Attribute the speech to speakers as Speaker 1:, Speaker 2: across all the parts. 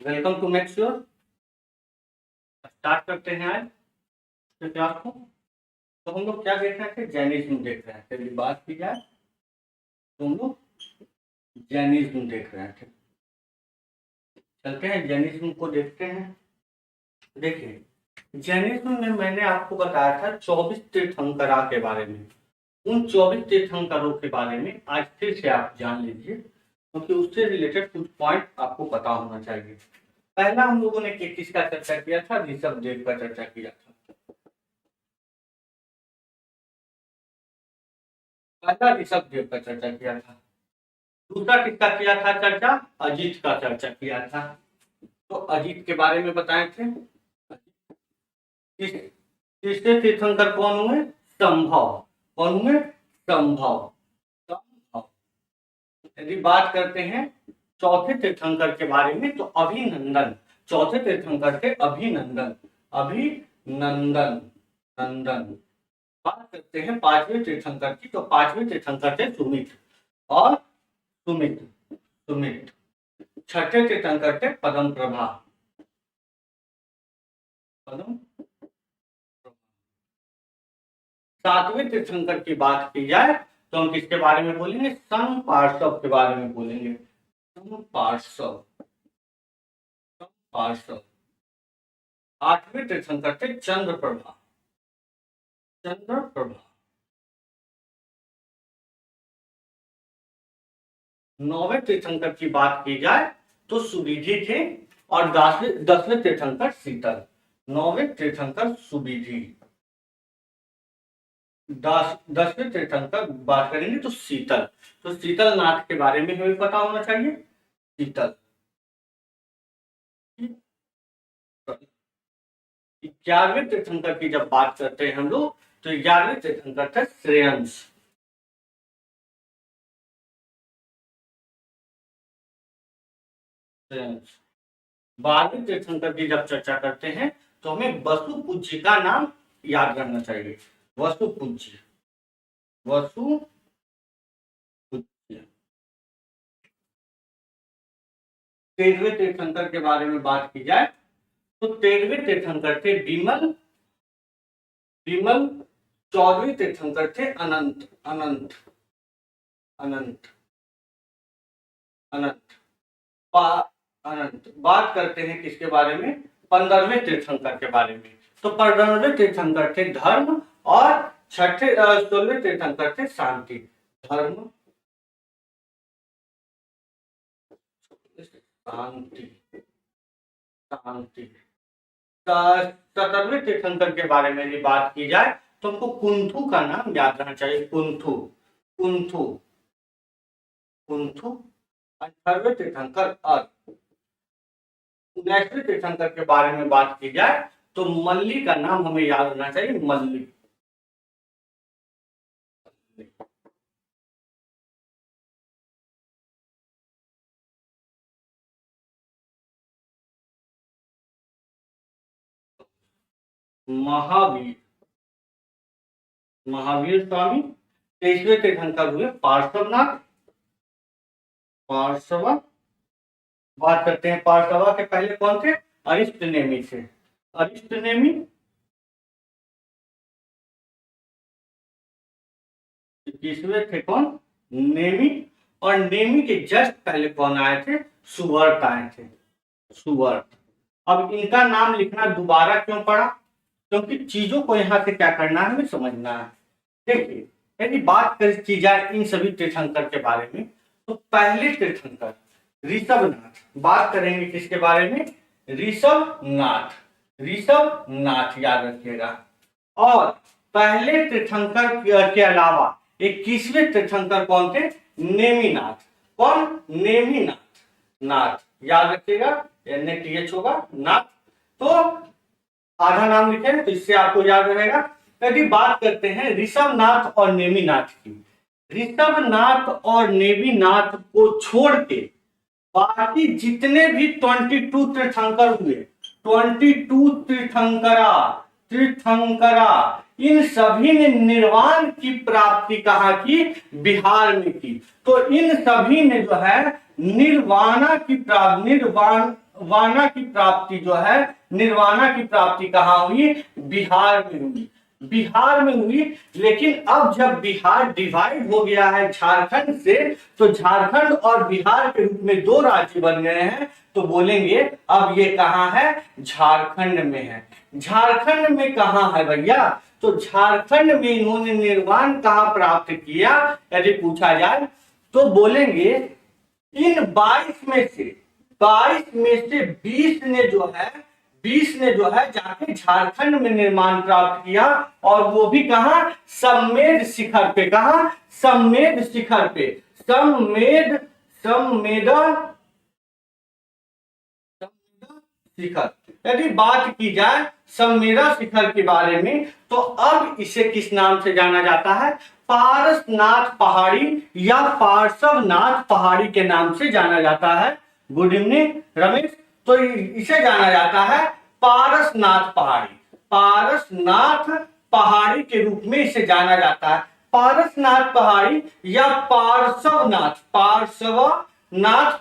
Speaker 1: Welcome to make sure. Start करते हैं आज के क्लास को। तो हम लोग क्या देख रहे थे? जैनिज्म देख रहे थे। यदि बात की जाए तो हम लोग जैनिज्म देख रहे थे। चलते हैं जैनिज्म को देखते हैं। देखिए, जैनिज्म में मैंने आपको बताया था 24 तीर्थंकरा के बारे में। उन 24 तीर्थंकरों के बारे में आज फिर से आप जान लीजिए, क्योंकि उससे रिलेटेड कुछ पॉइंट आपको पता होना चाहिए। पहला हम लोगों ने किसका चर्चा किया था? ऋषभदेव का चर्चा किया था। पहला ऋषभदेव का चर्चा किया था। दूसरा किसका किया था चर्चा? अजित का चर्चा किया था। तो अजित के बारे में बताए थे। तीसरे तीर्थंकर कौन हुए? संभव। कौन हुए? संभव। संभव। यदि बात करते हैं चौथे तीर्थंकर के बारे में तो अभिनंदन। चौथे तीर्थंकर थे अभिनंदन। अभिनंदन नंदन। बात करते हैं पांचवें तीर्थंकर की, तो पांचवें तीर्थंकर थे सुमित और सुमित। सुमित। छठे तीर्थंकर थे पद्म प्रभा। पद्म। सातवें तीर्थंकर की बात की जाए तो हम किसके बारे में बोलेंगे? संग पार्श्व के बारे में बोलेंगे। संग पार्श्व। पार्श्व। आठवें तीर्थंकर थे चंद्र प्रभा। चंद्र प्रभा। नौवें तीर्थंकर की बात की जाए तो सुविधि थे और दसवें तीर्थंकर शीतल। नौवें तीर्थंकर सुविधि। दसवें तीर्थंकर बात करेंगे तो शीतल। तो शीतल नाथ के बारे में हमें पता होना चाहिए। शीतल। 11वें तीर्थंकर की जब बात करते हैं हम लोग तो 11वें तीर्थंकर थे श्रेयंस। श्रेयंस। 12वें तीर्थंकर की जब चर्चा करते हैं तो हमें वसु पूज्य का नाम याद रखना चाहिए। वसु पूज्य। वसु पूज्य। 13वें तीर्थंकर के बारे में बात की जाए तो 13वें तीर्थंकर थे विमल। विमल। 14वें तीर्थंकर थे अनंत। अनंत। अनंत। अनंत। अनंत। बात करते हैं किसके बारे में? 15वें तीर्थंकर के बारे में। तो 15वें तीर्थंकर थे धर्म और 16वें तीर्थंकर थे शांति। धर्म शांति। शांति। 17वें तीर्थंकर के बारे में यदि बात की जाए तो हमको कुंथु का नाम याद रखना चाहिए। कुंथु। कुंथु। कुंथु। 18वें तीर्थंकर अर्थ। 19वें तीर्थंकर के बारे में बात की जाए तो मल्ली का नाम हमें याद रखना चाहिए। मल्ली। महावीर। महावीर स्वामी। 23वें तीर्थंकर हुए पार्श्वनाथ। पार्श्व। बात करते हैं पार्श्वा के पहले कौन थे? अरिष्ट नेमि थे। अरिष्ट नेमि। 21वें थे कौन? नेमि। और नेमि के जस्ट पहले कौन आए थे? सुवर्त आए थे। सुवर्त। अब इनका नाम लिखना दोबारा क्यों पड़ा? क्योंकि चीजों को यहाँ से क्या करना है, हमें समझना है। देखिए, यदि बात की जाए इन सभी तीर्थंकर के बारे में तो पहले तीर्थंकर ऋषभनाथ। बात करेंगे किसके बारे में? ऋषभनाथ। ऋषभनाथ याद रखिएगा। और पहले तीर्थंकर के अलावा 21वें तीर्थंकर कौन थे? नेमिनाथ। कौन? नेमिनाथ। नाथ याद रखिएगा। NATH होगा नाथ। तो आधा नाम लिखे तो इससे आपको याद रहेगा। यदि बात करते हैं ऋषभनाथ और नेमिनाथ की, ऋषभनाथ और नेमिनाथ को छोड़ के बाकी जितने भी 22 तीर्थंकर हुए, 22 तीर्थंकरा तीर्थंकरा, इन सभी ने निर्वाण की प्राप्ति कहाँ की? बिहार में की। तो इन सभी ने जो है निर्वाणा की प्राप्ति, निर्वाण निर्वाणा की प्राप्ति जो है, निर्वाणा की प्राप्ति कहाँ हुई? बिहार में हुई, बिहार में हुई। लेकिन अब जब बिहार डिवाइड हो गया है झारखंड से, तो झारखंड और बिहार के रूप में दो राज्य बन गए हैं, तो बोलेंगे अब ये कहाँ है? झारखंड में है। झारखंड में कहाँ है भैया? तो झारखंड में इन्होंने निर्वाण कहाँ प्राप्त किया यदि पूछा जाए तो बोलेंगे इन 22 में से 20 ने जो है 20 ने जो है जाके झारखंड में निर्माण प्राप्त किया, और वो भी कहा? सम्मेद शिखर पे। कहा? सम्मेद शिखर पे। सम्मेद शिखर। यदि बात की जाए सम्मेदा शिखर के बारे में, तो अब इसे किस नाम से जाना जाता है? पारसनाथ पहाड़ी या पार्श्वनाथ पहाड़ी के नाम से जाना जाता है। Good evening Ramesh. तो इसे जाना जाता है पारसनाथ पहाड़ी, पारसनाथ पहाड़ी के रूप में इसे जाना जाता है। पारसनाथ पहाड़ी या पार्श्वनाथ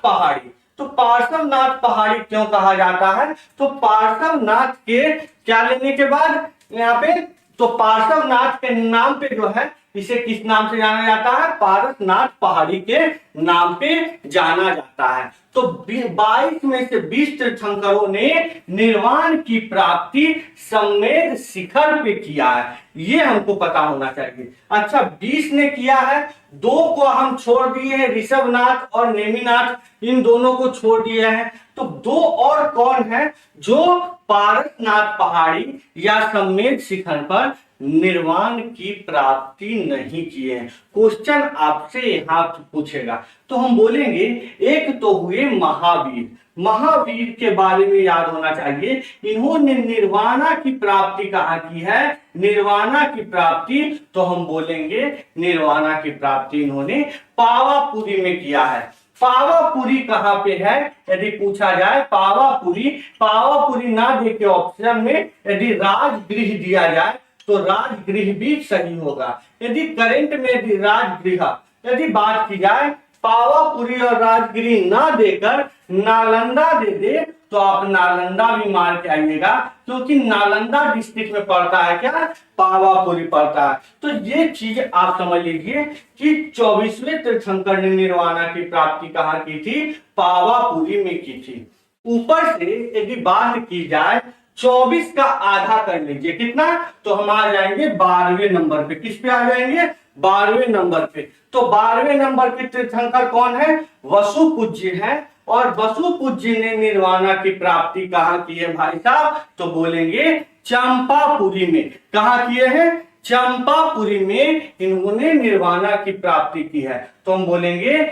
Speaker 1: पहाड़ी। तो पार्श्वनाथ पहाड़ी क्यों कहा जाता है? तो पार्श्वनाथ के क्या लेने के बाद यहाँ पे, तो पार्श्वनाथ के नाम पे जो है इसे किस नाम से जाना जाता है? पारसनाथ पहाड़ी के नाम पे जाना जाता है। तो 22 में से 20 तीर्थंकरों ने निर्वाण की प्राप्ति सम्मेद शिखर पे किया है, ये हमको पता होना चाहिए। अच्छा, 20 ने किया है, 2 को हम छोड़ दिए हैं, ऋषभनाथ और नेमिनाथ, इन दोनों को छोड़ दिए हैं। तो 2 और कौन है जो पारसनाथ पहाड़ी या सम्मेद शिखर पर निर्वाण की प्राप्ति नहीं किए हैं? क्वेश्चन आपसे यहां पूछेगा, तो हम बोलेंगे एक तो हुए महावीर। महावीर के बारे में याद होना चाहिए, इन्होंने निर्वाणा की प्राप्ति कहाँ की है? निर्वाणा की प्राप्ति, तो हम बोलेंगे निर्वाणा की प्राप्ति इन्होंने पावापुरी में किया है। पावापुरी कहाँ पे है यदि पूछा जाए? पावापुरी ना देके ऑप्शन में यदि राजगृह दिया जाए तो राजगृह भी सही होगा। यदि करंट में यदि राजगृह यदि बात की जाए, पावापुरी और राजगृह ना देकर नालंदा दे दे तो आप नालंदा भी मार के आइएगा, क्योंकि नालंदा डिस्ट्रिक्ट में पड़ता है क्या? पावापुरी पड़ता है। तो ये चीज आप समझ लीजिए कि 24वें तीर्थंकर ने निर्वाणा की प्राप्ति कहाँ की थी? पावापुरी में की थी। ऊपर से यदि बात की जाए 24 का आधा कर लीजिए, कितना? तो हम आ जाएंगे 12वें नंबर पे। किस पे आ जाएंगे? 12वें नंबर पे। तो 12वें नंबर के तीर्थंकर कौन है? वसुपूज्य है। और वसुपूज्य ने निर्वाणा की प्राप्ति कहाँ की है भाई साहब? तो बोलेंगे चंपापुरी में। कहाँ किए हैं? चंपापुरी में इन्होंने निर्वाणा की प्राप्ति की है। तो हम बोलेंगे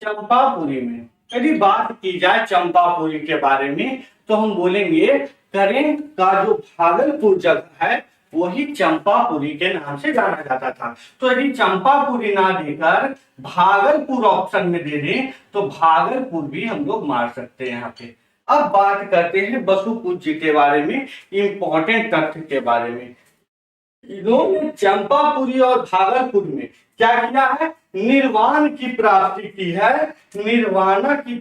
Speaker 1: चंपापुरी में। यदि बात की जाए चंपापुरी के बारे में, तो हम बोलेंगे करंट का जो भागलपुर जगह है वही चंपापुरी के नाम से जाना जाता था। तो यदि चंपापुरी ना देकर भागलपुर ऑप्शन में दे दें तो भागलपुर भी हम लोग मार सकते हैं यहाँ पे। अब बात करते हैं वसुपूज्य के बारे में, इंपॉर्टेंट तथ्य के बारे में। इन्होंने चंपापुरी और भागलपुर में क्या किया है? निर्वाण की प्राप्ति की है। निर्वाणा की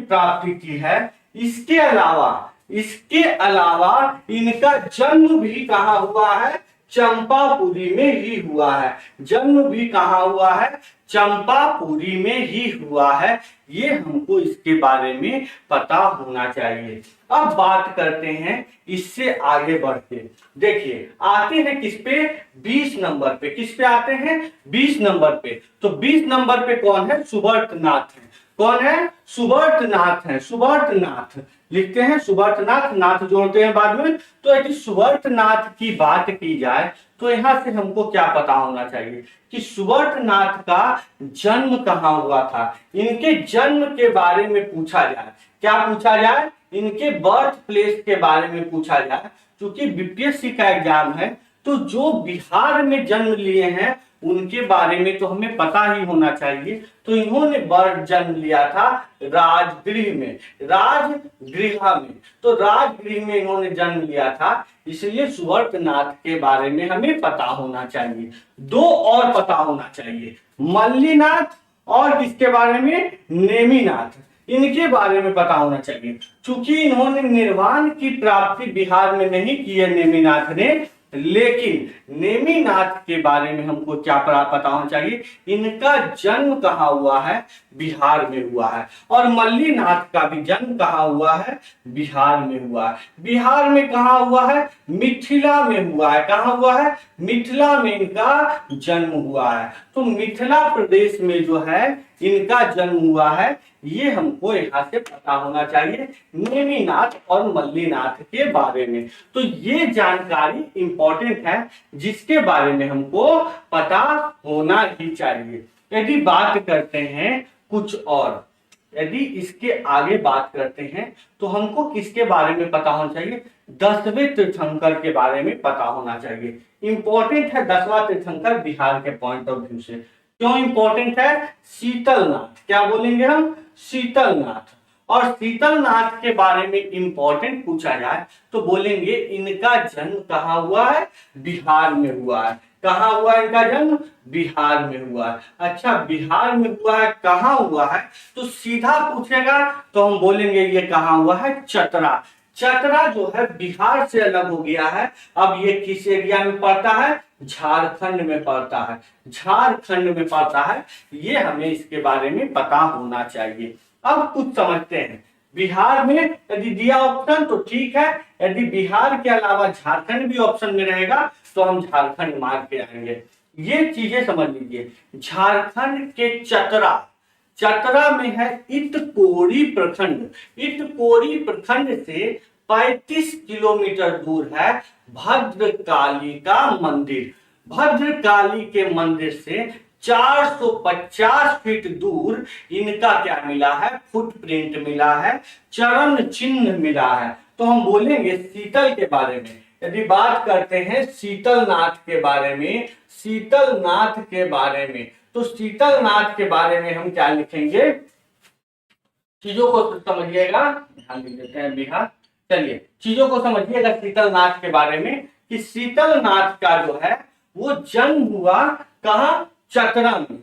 Speaker 1: प्राप्ति की है। इसके अलावा इनका जन्म भी कहाँ हुआ है? चंपापुरी में ही हुआ है। जन्म भी कहाँ हुआ है? चंपापुरी में ही हुआ है। ये हमको इसके बारे में पता होना चाहिए। अब बात करते हैं इससे आगे बढ़ के। देखिए आते हैं किस पे? 20 नंबर पे। किस पे आते हैं? 20 नंबर पे। तो 20 नंबर पे कौन है? सुबर्तनाथ है। कौन है? सुबर्तनाथ है। सुबर्तनाथ लिखते हैं, सुबर्तनाथ, नाथ जोड़ते हैं बाद में। तो यदि सुबर्तनाथ की बात की जाए तो यहां से हमको क्या पता होना चाहिए कि सुबर्तनाथ का जन्म कहाँ हुआ था? इनके जन्म के बारे में पूछा जाए, क्या पूछा जाए? इनके बर्थ प्लेस के बारे में पूछा जाए। क्योंकि बीपीएससी का एग्जाम है, तो जो बिहार में जन्म लिए हैं उनके बारे में तो हमें पता ही होना चाहिए। तो इन्होंने जन्म लिया था राजगृह में। तो राजगृह में इन्होंने जन्म लिया था, इसलिए सुबर्तनाथ के बारे में हमें पता होना चाहिए। 2 और पता होना चाहिए, मल्लीनाथ और किसके बारे में, नेमिनाथ, इनके बारे में पता होना चाहिए। चूंकि इन्होंने निर्वाण की प्राप्ति बिहार में नहीं की है नेमिनाथ ने, लेकिन नेमिनाथ के बारे में हमको क्या पता होना चाहिए, इनका जन्म कहाँ हुआ है, बिहार में हुआ है। और मल्लीनाथ का भी जन्म कहाँ हुआ है, बिहार में हुआ है। बिहार में कहाँ हुआ है, मिथिला में हुआ है। कहाँ हुआ है, मिथिला में इनका जन्म हुआ है। तो मिथिला प्रदेश में जो है इनका जन्म हुआ है, ये हमको यहाँ से पता होना चाहिए नेमिनाथ और मल्लीनाथ के बारे में। तो ये जानकारी इंपॉर्टेंट है जिसके बारे में हमको पता होना ही चाहिए। यदि बात करते हैं कुछ और, यदि इसके आगे बात करते हैं तो हमको किसके बारे में पता होना चाहिए, 10वें तीर्थंकर के बारे में पता होना चाहिए। इंपॉर्टेंट है 10वां तीर्थंकर बिहार के पॉइंट ऑफ व्यू से। क्यों इंपॉर्टेंट है, शीतलनाथ, क्या बोलेंगे हम, शीतलनाथ। और शीतलनाथ के बारे में इंपॉर्टेंट पूछा जाए तो बोलेंगे इनका जन्म कहाँ हुआ है, बिहार में हुआ है। कहाँ हुआ इनका जन्म, बिहार में हुआ है। अच्छा, बिहार में हुआ है, कहाँ हुआ है, तो सीधा पूछेगा तो हम बोलेंगे ये कहाँ हुआ है, चतरा। चतरा जो है बिहार से अलग हो गया है, अब ये किस एरिया में पड़ता है, झारखंड में पड़ता है, झारखंड में पड़ता है। ये हमें इसके बारे में पता होना चाहिए। अब कुछ समझते हैं, बिहार में यदि दिया ऑप्शन तो ठीक है, यदि बिहार के अलावा झारखंड भी ऑप्शन में रहेगा तो हम झारखंड मार के आएंगे। ये चीजें समझ लीजिए। झारखंड के चतरा, चतरा में है इटकोरी प्रखंड। इटकोरी प्रखंड से 35 किलोमीटर दूर है भद्रकाली का मंदिर। भद्रकाली के मंदिर से 450 फीट दूर इनका क्या मिला है, फुटप्रिंट मिला है, चरण चिन्ह मिला है। तो हम बोलेंगे शीतल के बारे में। यदि बात करते हैं शीतलनाथ के बारे में, शीतलनाथ के बारे में, तो शीतलनाथ के बारे में हम क्या लिखेंगे, चीजों को समझिएगा, ध्यान देते हैं बिहार। चलिए चीजों को समझिएगा शीतलनाथ के बारे में, कि शीतलनाथ का जो है वो जन्म हुआ कहाँ, चतरा में।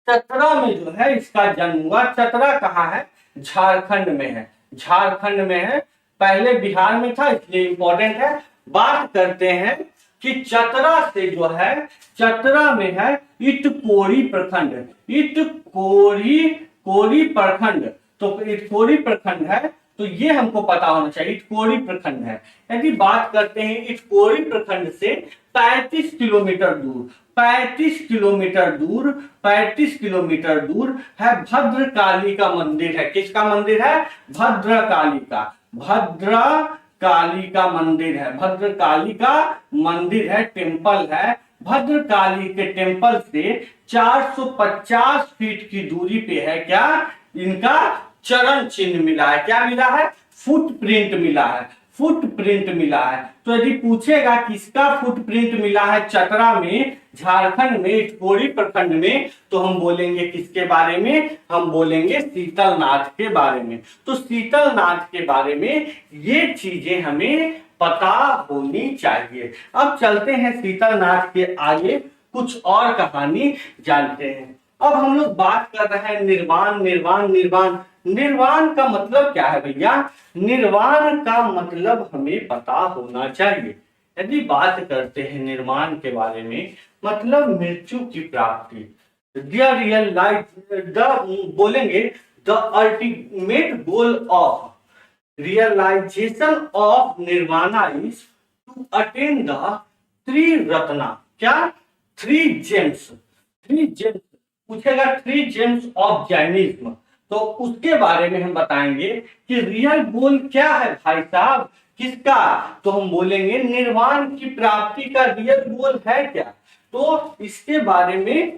Speaker 1: चतरा में जो है इसका जन्म हुआ। चतरा कहाँ है, झारखंड में है, झारखंड में है। पहले बिहार में था इसलिए इंपॉर्टेंट है। बात करते हैं कि चतरा से जो है, चतरा में है इटकोरी प्रखंड। कोरी प्रखंड, तो इटकोरी प्रखंड है, तो ये हमको पता होना चाहिए इटकोरी प्रखंड है। यदि बात करते हैं इटकोरी प्रखंड से 35 किलोमीटर दूर, 35 किलोमीटर दूर, 35 किलोमीटर दूर है भद्रकाली का मंदिर है। किसका मंदिर है, भद्रकाली का, भद्रकाली का मंदिर है, भद्रकाली का मंदिर है, टेम्पल है। भद्रकाली के टेम्पल से 450 फीट की दूरी पे है क्या, इनका चरण चिन्ह मिला है। क्या मिला है, फुटप्रिंट मिला है, फुटप्रिंट मिला है। तो यदि पूछेगा किसका फुटप्रिंट मिला है चतरा में, झारखंड में, इटकोरी प्रखंड में, तो हम बोलेंगे किसके बारे में, हम बोलेंगे शीतलनाथ के बारे में। तो शीतलनाथ के बारे में ये चीजें हमें पता होनी चाहिए। अब चलते हैं शीतलनाथ के आगे, कुछ और कहानी जानते हैं। अब हम लोग बात कर रहे हैं निर्वाण, निर्वाण, निर्वाण। निर्वाण का मतलब क्या है भैया, निर्वाण का मतलब हमें पता होना चाहिए। यदि बात करते हैं निर्वाण के बारे में, मतलब मृत्यु की प्राप्ति, बोलेंगे the ultimate goal of realization of nirvana is to attain the three ratna. क्या, थ्री जेम्स, थ्री जेम्स पूछेगा, थ्री जेम्स ऑफ जैनिज्म। तो उसके बारे में हम बताएंगे कि रियल गोल क्या है भाई साहब, किसका, तो हम बोलेंगे निर्वाण की प्राप्ति का रियल गोल है क्या। तो इसके बारे में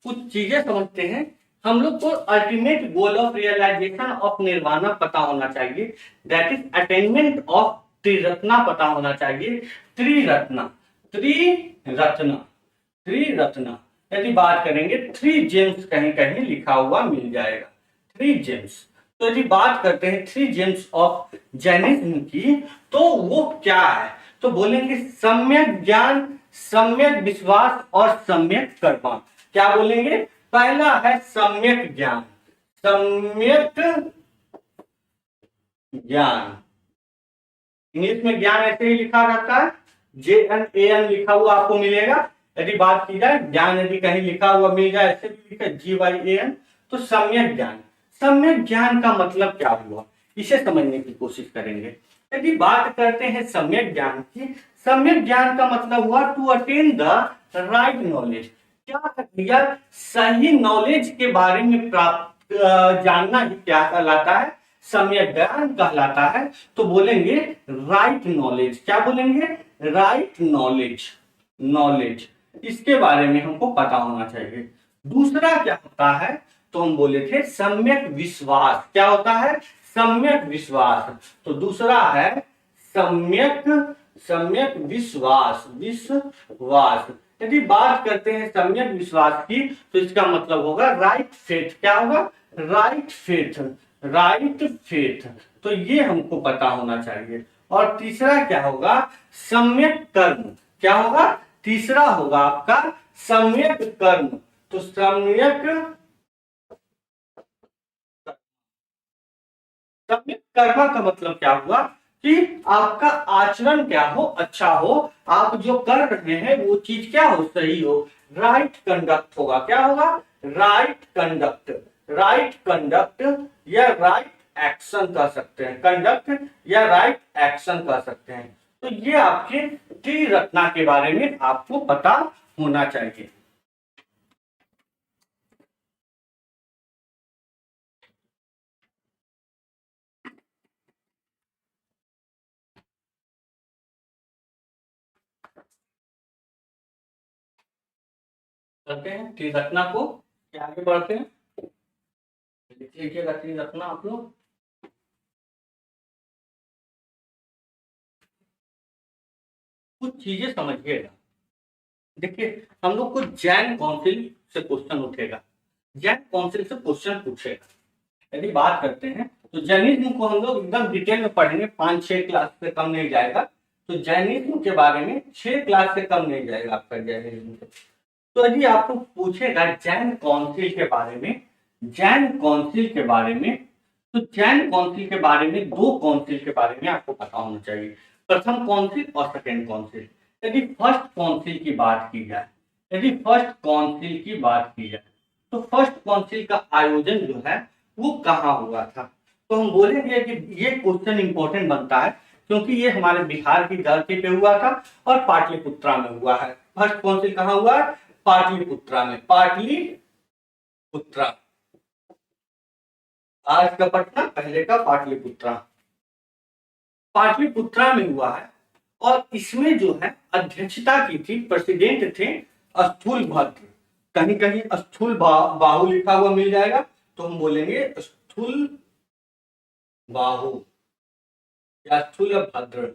Speaker 1: कुछ चीजें समझते हैं। हम लोग को ultimate goal of realization of nirvana पता होना चाहिए, that is attainment of triratna पता होना चाहिए। त्रिरत्ना, त्रिरत्ना, त्रिरत्ना। यदि बात करेंगे थ्री जेम्स कहीं कहीं लिखा हुआ मिल जाएगा, थ्री जेम्स। तो यदि बात करते हैं थ्री जेम्स ऑफ जैनिज्म की, तो वो क्या है? तो बोलेंगे सम्यक ज्ञान, सम्यक विश्वास और सम्यक कर्म। क्या बोलेंगे? पहला है सम्यक ज्ञान। सम्यक ज्ञान, इंग्लिश में ज्ञान ऐसे ही लिखा रहता है, JNAN लिखा हुआ आपको मिलेगा। यदि बात की जाए ज्ञान, यदि कहीं लिखा हुआ मिल जाए ऐसे भी लिखा GYAN, तो सम्यक ज्ञान। सम्यक ज्ञान का मतलब क्या हुआ, इसे समझने की कोशिश करेंगे। यदि बात करते हैं सम्यक ज्ञान की, सम्यक ज्ञान का मतलब हुआ to attain the right knowledge. क्या भैया? सही नॉलेज के बारे में प्राप्त जानना ही क्या कहलाता है? सम्यक ज्ञान कहलाता है। तो बोलेंगे राइट नॉलेज। क्या बोलेंगे? Right knowledge. नॉलेज, इसके बारे में हमको पता होना चाहिए। दूसरा क्या होता है? तो हम बोले थे सम्यक विश्वास। क्या होता है? सम्यक विश्वास। तो दूसरा है सम्यक सम्यक विश्वास। विश्वास, यदि बात करते हैं सम्यक विश्वास की, तो इसका मतलब होगा राइट फेथ। क्या होगा? Right faith. राइट फेथ, तो ये हमको पता होना चाहिए। और तीसरा क्या होगा? सम्यक कर्म। क्या होगा? तीसरा होगा आपका सम्यक कर्म। तो सम्यक सम्यक कर्म का मतलब क्या हुआ कि आपका आचरण क्या हो? अच्छा हो। आप जो कर रहे हैं वो चीज क्या हो? सही हो। राइट कंडक्ट होगा। क्या होगा? Right conduct. राइट कंडक्ट या राइट एक्शन कह सकते हैं। कंडक्ट या राइट एक्शन कह सकते हैं। तो ये आपके त्रिरत्ना के बारे में आपको पता होना चाहिए। करते हैं त्रिरत्ना को, क्या आगे बढ़ते हैं। लिख लीजिएगा त्रिरत्ना आप लोग। कुछ चीजें समझिएगा। देखिए, हम लोग को जैन काउंसिल से क्वेश्चन उठेगा, जैन काउंसिल से क्वेश्चन पूछेगा। यदि बात करते हैं तो जैनिज्म को हम लोग एकदम डिटेल में पढ़ेंगे, 5-6 क्लास से कम नहीं जाएगा। तो जैनिज्म के बारे में 6 क्लास से कम नहीं जाएगा आपका जैनिज्म। तो यदि आपको पूछेगा जैन काउंसिल के बारे में, जैन काउंसिल के बारे में, तो जैन काउंसिल के बारे में, दो काउंसिल के बारे में आपको पता होना चाहिए। प्रथम काउंसिल और सेकेंड काउंसिल। यदि फर्स्ट काउंसिल की बात की जाए, यदि फर्स्ट काउंसिल की बात की जाए, तो फर्स्ट काउंसिल का आयोजन जो है वो कहाँ हुआ था? तो हम बोलेंगे कि ये क्वेश्चन इंपॉर्टेंट बनता है क्योंकि ये हमारे बिहार की धरती पे हुआ था और पाटलिपुत्रा में हुआ है। फर्स्ट काउंसिल कहाँ हुआ है? पाटलिपुत्रा में। पाटलिपुत्रा, आज का पटना, पहले का पाटलिपुत्रा। पाटलिपुत्रा में हुआ है और इसमें जो है अध्यक्षता की थी, प्रेसिडेंट थे स्थूल भद्र। कहीं कहीं स्थूल बाहु लिखा हुआ मिल जाएगा, तो हम बोलेंगे स्थूल बाहु या स्थूल भद्र।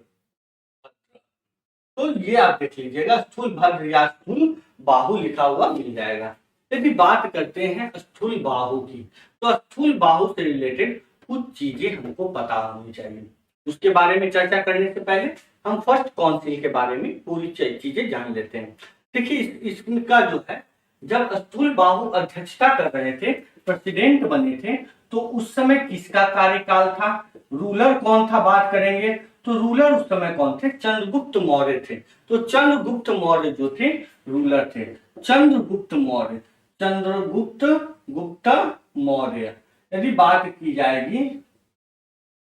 Speaker 1: तो ये आप देख लीजिएगा, स्थूल भद्र या स्थूल बाहु लिखा हुआ मिल जाएगा। यदि बात करते हैं स्थूल बाहु की, तो स्थूल बाहु से रिलेटेड कुछ चीजें हमको पता होनी चाहिए। उसके बारे में चर्चा करने से पहले हम फर्स्ट काउंसिल के बारे में पूरी चीजें जान लेते हैं। देखिए, इसका जो है, जब स्थूल बाहु अध्यक्षता कर रहे थे, प्रेसिडेंट बने थे, तो उस समय किसका कार्यकाल था? रूलर कौन था बात करेंगे, तो रूलर उस समय कौन थे? चंद्रगुप्त मौर्य थे। तो चंद्रगुप्त मौर्य जो थे रूलर थे। चंद्रगुप्त मौर्य, चंद्रगुप्त गुप्त मौर्य। यदि बात की जाएगी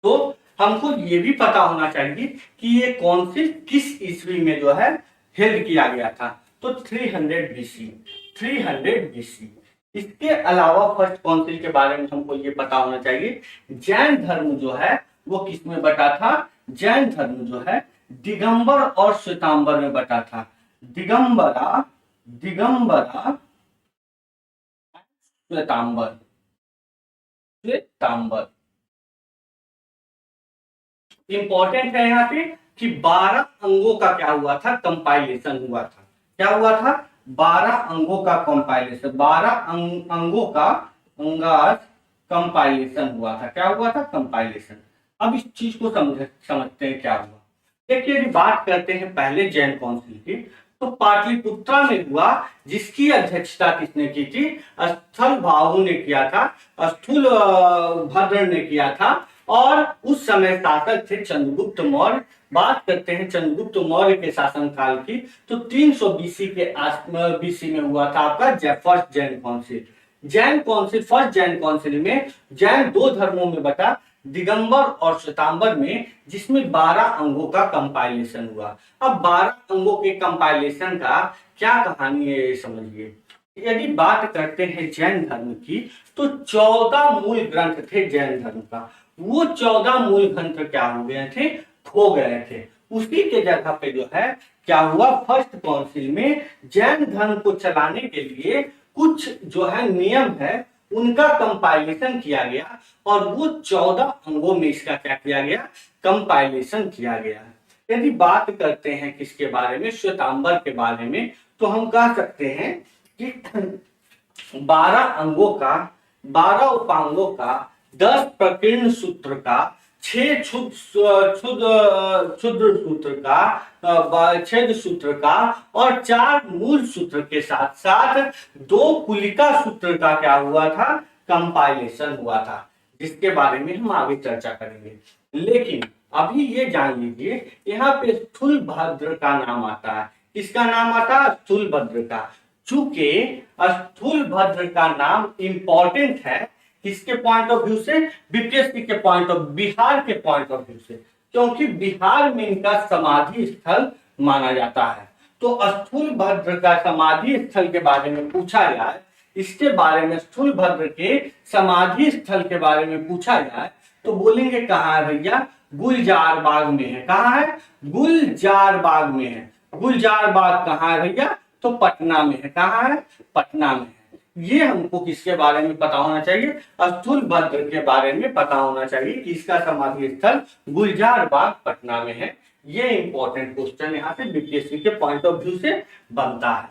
Speaker 1: तो हमको ये भी पता होना चाहिए कि ये काउंसिल किस ईस्वी में जो है हेल्ड किया गया था। तो 300 BC, 300 BC। इसके अलावा फर्स्ट काउंसिल के बारे में हमको ये पता होना चाहिए, जैन धर्म जो है वो किस में बटा था? जैन धर्म जो है दिगंबर और श्वेतांबर में बटा था। दिगंबरा, दिगंबरा, श्वेतांबर, श्वेतांबर। इंपॉर्टेंट है यहाँ पे कि 12 अंगों का क्या हुआ था? कंपाइलेशन हुआ था। क्या हुआ था? 12 अंगों का कंपाइलेशन, 12 अंगों का अंगास कंपाइलेशन हुआ था। क्या हुआ था? कंपाइलेशन। अब इस चीज को समझते हैं क्या हुआ। देखिए, यदि बात करते हैं पहले जैन काउंसिल की, तो पाटलिपुत्रा में हुआ, जिसकी अध्यक्षता किसने की थी? स्थल भावु ने किया था, स्थूल भद्र ने किया था, और उस समय शासक थे चंद्रगुप्त मौर्य। बात करते हैं चंद्रगुप्त मौर्य के शासनकाल की, तो 300 बीसी के बीसी में हुआ था आपका first Jan council. First Jan council में जैन दो धर्मों में बटा, दिगंबर और श्वेतांबर में, जिसमें 12 अंगों का कंपाइलेशन हुआ। अब 12 अंगों के कंपाइलेशन का क्या कहानी है ये समझिए। यदि बात करते हैं जैन धर्म की, तो 14 मूल ग्रंथ थे जैन धर्म का। वो 14 मूल ग्रंथ क्या हो गए थे? खो गए थे। उसी के जगह पे जो है क्या हुआ, फर्स्ट काउंसिल में जैन धर्म को चलाने के लिए कुछ जो है नियम है, उनका कंपाइलेशन किया गया, और वो 14 अंगों में इसका क्या किया गया? कंपाइलेशन किया गया। यदि बात करते हैं किसके बारे में? श्वेतांबर के बारे में, तो हम कह सकते हैं कि 12 अंगों का, 12 उपांगों का, 10 प्रकीर्ण सूत्र का, 6 क्षुद्र सूत्र का, छेद सूत्र का, और 4 मूल सूत्र के साथ साथ 2 कुलिका सूत्र का क्या हुआ था? कंपाइलेशन हुआ था, जिसके बारे में हम आगे चर्चा करेंगे। लेकिन अभी ये जान लीजिए, यहाँ पे स्थूल भद्र का नाम आता है। किसका नाम आता है? स्थूल भद्र का। चूंकि स्थूल भद्र का नाम इंपॉर्टेंट है, किसके पॉइंट ऑफ व्यू से? बीपीएससी के पॉइंट ऑफ, बिहार के पॉइंट ऑफ व्यू से, क्योंकि बिहार में इनका समाधि स्थल माना जाता है। तो स्थूल भद्र का समाधि स्थल के बारे में पूछा जाए, इसके बारे में, स्थूल भद्र के समाधि स्थल के बारे में पूछा जाए, तो बोलेंगे कहाँ है भैया? गुलजार बाग में है। कहाँ है? गुलजार बाग में है। गुलजार बाग कहाँ है भैया? तो पटना में है। कहाँ है? पटना में है। ये हमको किसके बारे में पता होना चाहिए? स्थूल भद्र के बारे में पता होना चाहिए कि इसका समाधि स्थल गुलजार बाग पटना में है। ये इंपॉर्टेंट क्वेश्चन यहाँ से बीपीएससी के पॉइंट ऑफ व्यू से बनता है।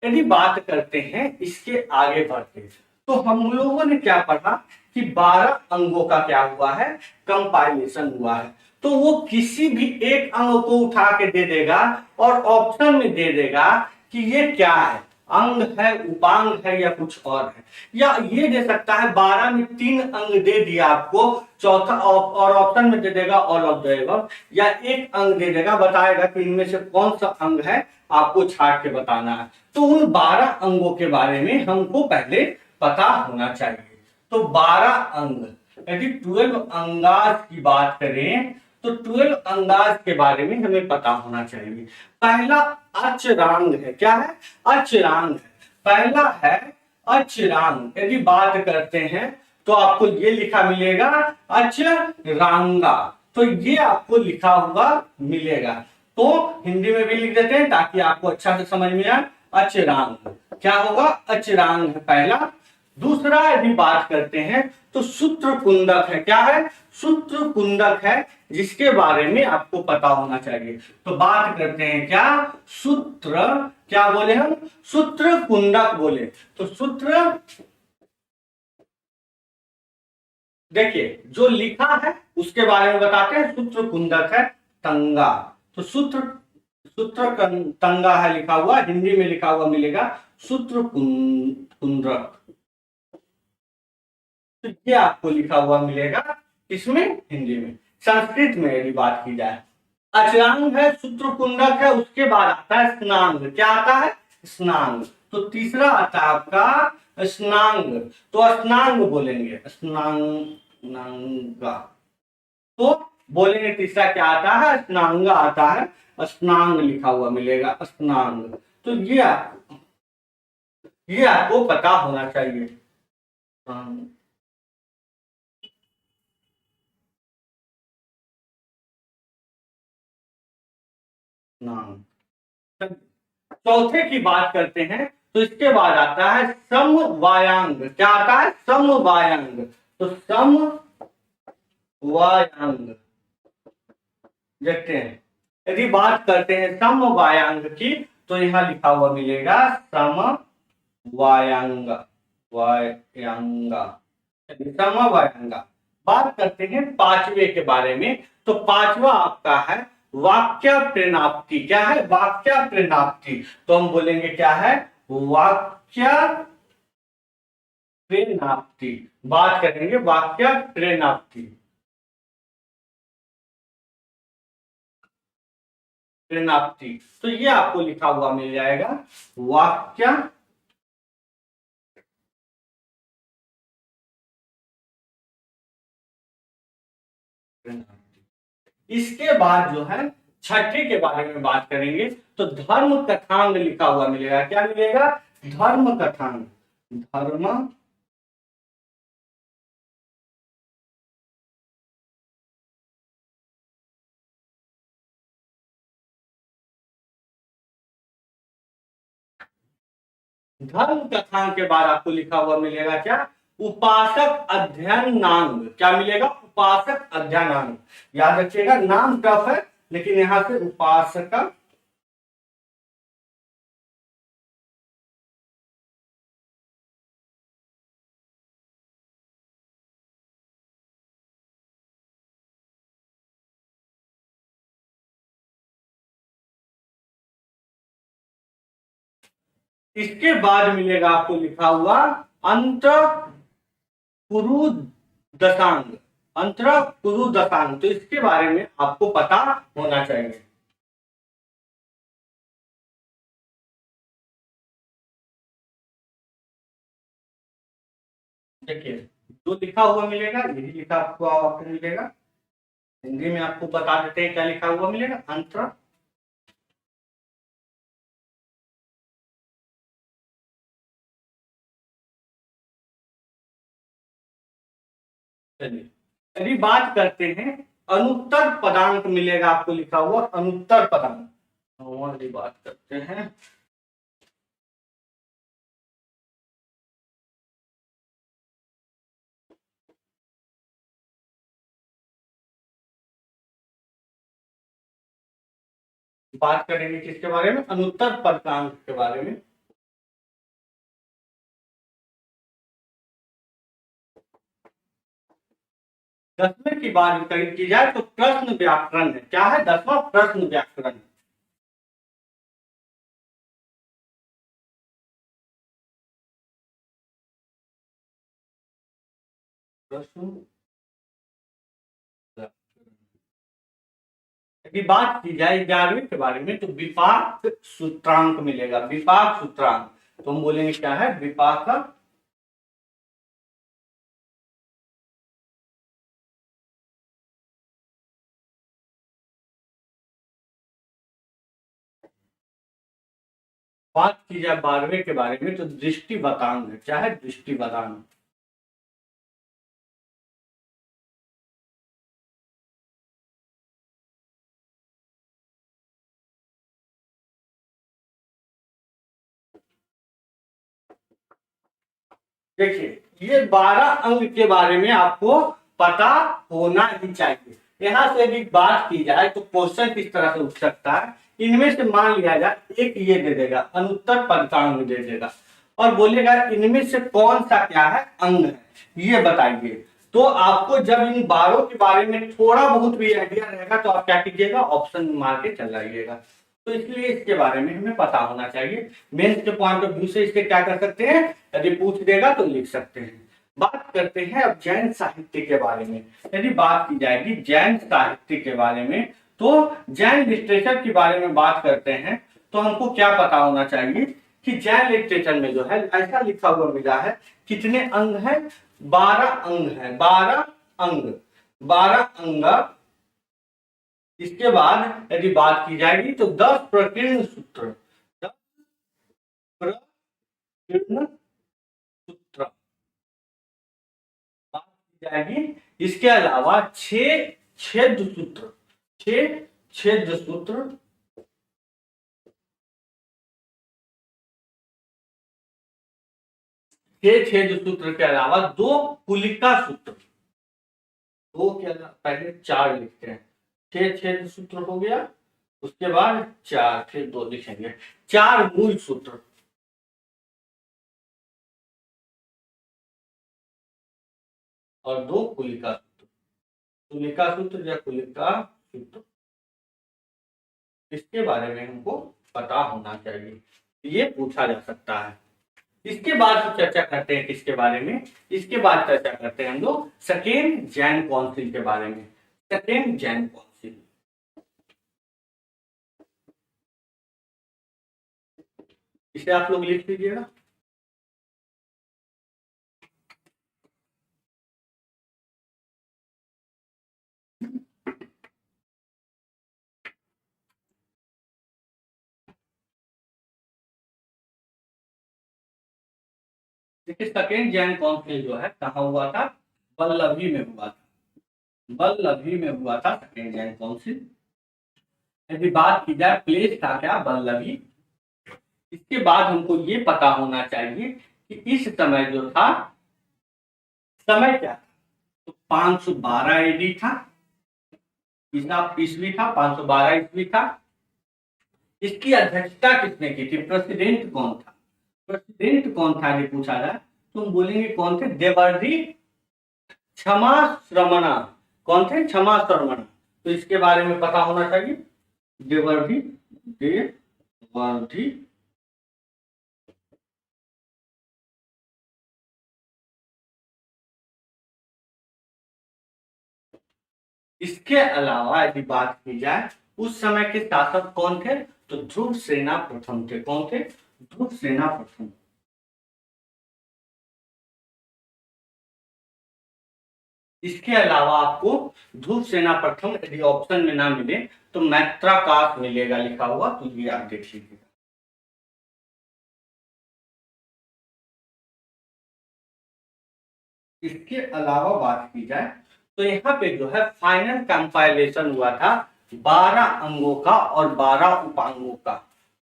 Speaker 1: यदि बात करते हैं इसके आगे बढ़ते, तो हम लोगों ने क्या पढ़ा कि 12 अंगों का क्या हुआ है? कंपाइलेशन हुआ है। तो वो किसी भी एक अंग को उठा के दे देगा और ऑप्शन में दे देगा कि ये क्या है, अंग है, उपांग है, या कुछ और है। या ये दे सकता है 12 में 3 अंग दे दिया आपको, चौथा और ऑप्शन में दे देगा ऑल ऑफ द एबव, या एक अंग दे देगा, बताएगा कि इनमें से कौन सा अंग है, आपको छाट के बताना है। तो उन 12 अंगों के बारे में हमको पहले पता होना चाहिए। तो 12 अंग, यदि 12 अंगाज की बात करें, तो 12 अंगाज के बारे में हमें पता होना चाहिए। पहला अचरांग है। क्या है? अचरांग है। पहला है अचरांग। यदि बात करते हैं तो आपको ये लिखा मिलेगा अचरांगा, तो ये आपको लिखा हुआ मिलेगा। तो हिंदी में भी लिख देते हैं ताकि आपको अच्छा से समझ में आए। अचरांग क्या होगा? अचरांग है पहला। दूसरा यदि बात करते हैं तो सूत्र कुंडक है। क्या है? सूत्र कुंडक है, जिसके बारे में आपको पता होना चाहिए। तो बात करते हैं क्या? सूत्र, क्या बोले हम? सूत्र कुंडक बोले। तो सूत्र, देखिए जो लिखा है उसके बारे में बताते हैं। सूत्र कुंडक है तंगा। तो सूत्र तंगा है लिखा हुआ, हिंदी में लिखा हुआ मिलेगा सूत्र कुंडक। तो ये आपको लिखा हुआ मिलेगा इसमें, हिंदी में। संस्कृत में यदि बात की जाए, अचरांग है, सूत्र कुंडक है, उसके बाद आता है स्नांग। क्या आता है? स्नांग। तो तीसरा आता है आपका स्नांग। तो स्नांग बोलेंगे, स्नांगा। तो बोलेंगे तीसरा क्या आता है? स्नांगा आता है। स्नांग लिखा हुआ मिलेगा, स्नांग। तो ये आपको पता होना चाहिए। चौथे की बात करते हैं तो इसके बाद आता है समवायांग। क्या आता है? समवायांग। तो समवायांग देखते हैं। यदि बात करते हैं समवायांग की, तो यहां लिखा हुआ मिलेगा समवायांग, वायांगा। समवायंगा। बात करते हैं पांचवे के बारे में। तो पांचवा आपका है वाक्य प्रेरणाप्ति। क्या है? वाक्य प्रेरणाप्ति। तो हम बोलेंगे क्या है? वाक्य प्रेरणाप्ति। बात करेंगे वाक्य प्रेरणाप्ति। प्रेरणाप्ति तो ये आपको लिखा हुआ मिल जाएगा वाक्य प्रेरणाप्ति। इसके बाद जो है छठे के बारे में बात करेंगे। तो धर्म कथांग लिखा हुआ मिलेगा। क्या मिलेगा? धर्म कथांग। धर्म धर्म कथांग के बाद आपको लिखा हुआ मिलेगा क्या? उपासक अध्ययनांग। क्या मिलेगा? उपासक अध्ययनांग। याद रखिएगा, नाम टफ है लेकिन यहां से उपासक। इसके बाद मिलेगा आपको लिखा हुआ अंत कुरु दशांग। अंतर कुरु दशांग। तो इसके बारे में आपको पता होना चाहिए। देखिए, जो लिखा हुआ मिलेगा यही लिखा आपको मिलेगा। हिंदी में आपको बता देते हैं क्या लिखा हुआ मिलेगा। अंतर चलिए, यदि बात करते हैं अनुत्तर पदांक मिलेगा आपको लिखा हुआ अनुत्तर पदांक। यदि बात करते हैं बात करेंगे किसके बारे में? अनुत्तर पदांक के बारे में। दसवें की बात की जाए तो प्रश्न व्याकरण है। क्या है? दसवां प्रश्न व्याकरण। प्रश्न यदि बात की जाए 11वें के बारे में तो विपाक सूत्रांक मिलेगा। विपाक सूत्रांक। तो हम बोलेंगे क्या है? विपाक। बात की जाए 12वें के बारे में तो दृष्टि बतांग। क्या है? दृष्टि बतांग। देखिए, ये 12 अंक के बारे में आपको पता होना ही चाहिए। यहां से यदि बात की जाए तो क्वेश्चन किस तरह से उठ सकता है। इनमें से मान लिया जाए एक ये दे देगा अनुत्तर पदांग दे देगा और बोलेगा इनमें से कौन सा क्या है? अंग है, ये बताइए। तो आपको जब इन 12 के बारे में थोड़ा बहुत भी आइडिया रहेगा तो आप क्या कीजिएगा? ऑप्शन मार के चल जाइएगा। तो इसलिए इसके बारे में हमें पता होना चाहिए। मेंस के पॉइंट ऑफ व्यू से इसके क्या कर सकते हैं? यदि पूछ देगा तो लिख सकते हैं। बात करते हैं अब जैन साहित्य के बारे में। यदि बात की जाएगी जैन साहित्य के बारे में तो जैन लिटरेचर के बारे में बात करते हैं तो हमको क्या पता होना चाहिए कि जैन लिटरेचर में जो है ऐसा लिखा हुआ मिला है। कितने अंग है? 12 अंग है। 12 अंग। 12 अंग। इसके बाद यदि बात की जाएगी तो 10 प्रकीर्ण सूत्र। 10 प्रकीर्ण सूत्र बात की जाएगी। इसके अलावा 6 छेद सूत्र। 6 छेद सूत्र। 6 छेद सूत्र के अलावा 2 कुलिका सूत्र। 2 के अलावा पहले 4 लिखते हैं। 6 छेद सूत्र हो गया। उसके बाद 4 फिर 2 लिखेंगे। 4 मूल सूत्र। और 2 कुलिका सूत्र। कुलिका सूत्र या कुलिका सूत्र, इसके बारे में हमको पता होना चाहिए, ये पूछा जा सकता है। इसके बाद चर्चा करते हैं किसके बारे में, इसके बाद चर्चा करते हैं हम लोग सेकेंड जैन काउंसिल के बारे में। सेकेंड जैन काउंसिल, इसे आप लोग लिख लीजिएगा। देखिए सेकेंड जैन काउंसिल जो है कहाँ हुआ था, वल्लभी में हुआ था। वल्लभी में हुआ था सेकेंड जैन काउंसिल। यदि बात की जाए प्लेस था क्या, वल्लभी। इसके बाद हमको ये पता होना चाहिए कि इस समय जो था, समय क्या था, तो 512 एडी था, ईस्वी था, 512 ईस्वी था। इसकी अध्यक्षता किसने की थी, प्रेसिडेंट कौन था, प्रेसिडेंट कौन था ये पूछा जाए तो हम बोलेंगे कौन थे, देवर्षि क्षमा श्रमणा। कौन थे, क्षमा श्रमणा। तो इसके बारे में पता होना चाहिए, देवर्षि, देवर्षि इसके अलावा यदि बात की जाए उस समय के शासक कौन थे, तो ध्रुव सेना प्रथम थे। कौन थे, ध्रुव सेना प्रथम। इसके अलावा आपको ध्रुव सेना प्रथम यदि ऑप्शन में ना मिले तो मैत्राकाश मिलेगा लिखा हुआ, तो ये आप देख लीजिएगा। इसके अलावा बात की जाए तो यहाँ पे जो है फाइनल कंपाइलेशन हुआ था 12 अंगों का और 12 उपांगों का।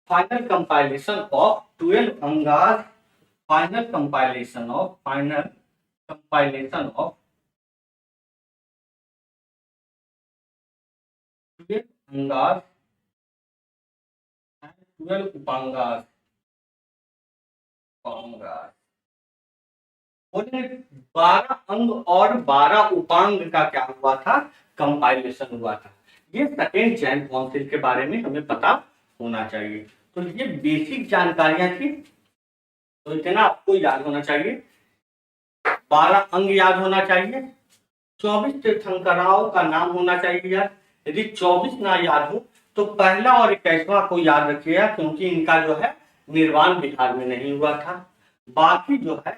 Speaker 1: Final compilation of 12 angas, final compilation of 12 angas and 12 उपांगास। बोले 12 अंग और 12 उपांग का क्या हुआ था, कंपाइलेशन हुआ था। ये सेकेंड जैन काउंसिल के बारे में हमें पता होना चाहिए। तो ये बेसिक जानकारियां थी, तो इतना आपको याद होना चाहिए। 12 अंग याद होना चाहिए, 24 तीर्थंकरों का नाम होना चाहिए यार। यदि 24 ना याद हो तो पहला और 21वां को याद रखिएगा, क्योंकि इनका जो है निर्वाण बिहार में नहीं हुआ था। बाकी जो है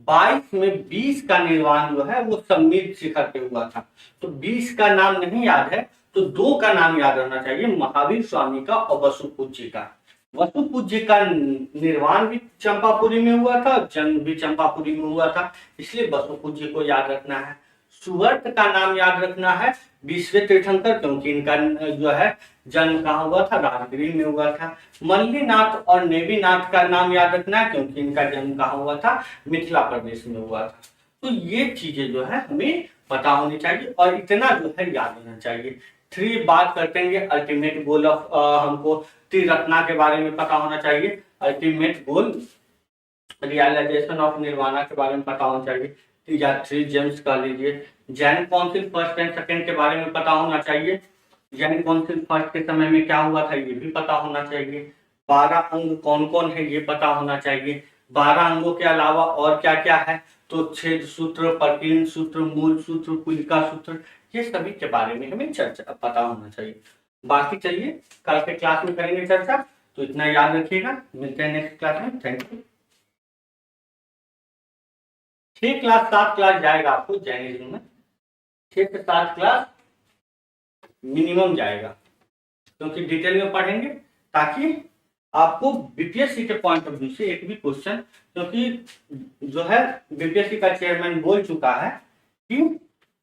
Speaker 1: 22 में 20 का निर्वाण जो है वो सम्मित शिखर पे हुआ था। तो 20 का नाम नहीं याद है तो 2 का नाम याद रहना चाहिए, महावीर स्वामी का और वसुपूज्य का। वसुपूज्य का निर्वाण भी चंपापुरी में हुआ था, जन्म भी चंपापुरी में हुआ था, इसलिए वसुपूज्य को याद रखना है। सुवर्त का नाम याद रखना है, विश्व तीर्थंकर, क्योंकि इनका जो है जन्म कहाँ हुआ था, राजगीर में हुआ था। मल्लीनाथ और नेमिनाथ का नाम याद रखना है, क्योंकि इनका जन्म कहाँ हुआ था, मिथिला प्रदेश में हुआ था। तो ये चीजें जो है हमें पता होनी चाहिए और इतना जो है याद होना चाहिए। 3 बात करते हैं अल्टीमेट गोल ऑफ, हमको त्रिरत्ना के बारे में पता होना चाहिए। Ultimate goal realisation of nirvana के बारे में पता होना चाहिए, या 3 जेम्स का लीजिए। Jain council first and second के बारे में पता होना चाहिए। जैन काउंसिल फर्स्ट के समय में क्या हुआ था ये भी पता होना चाहिए। 12 अंग कौन कौन है ये पता होना चाहिए। 12 अंगों के अलावा और क्या क्या है, तो छेद सूत्र, प्रकीर्णन सूत्र, मूल सूत्र, कुलिका सूत्र, ये सभी के बारे में हमें चर्चा पता होना चाहिए। बाकी चलिए कल के क्लास में करेंगे चर्चा, तो इतना याद रखिएगा। मिलते हैं नेक्स्ट क्लास में, थैंक यू। 6 क्लास 7 क्लास जाएगा आपको जैनिज्म में, 6 से 7 क्लास मिनिमम जाएगा, क्योंकि डिटेल में पढ़ेंगे ताकि आपको बीपीएससी के पॉइंट ऑफ व्यू से एक भी क्वेश्चन, क्योंकि जो है बीपीएससी का चेयरमैन बोल चुका है कि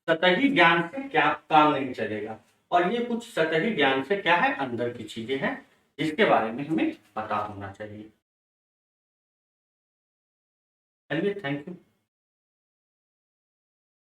Speaker 1: सतही ज्ञान से क्या काम नहीं चलेगा, और ये कुछ सतही ज्ञान से क्या है, अंदर की चीजें हैं जिसके बारे में हमें पता होना चाहिए। चलिए थैंक यू।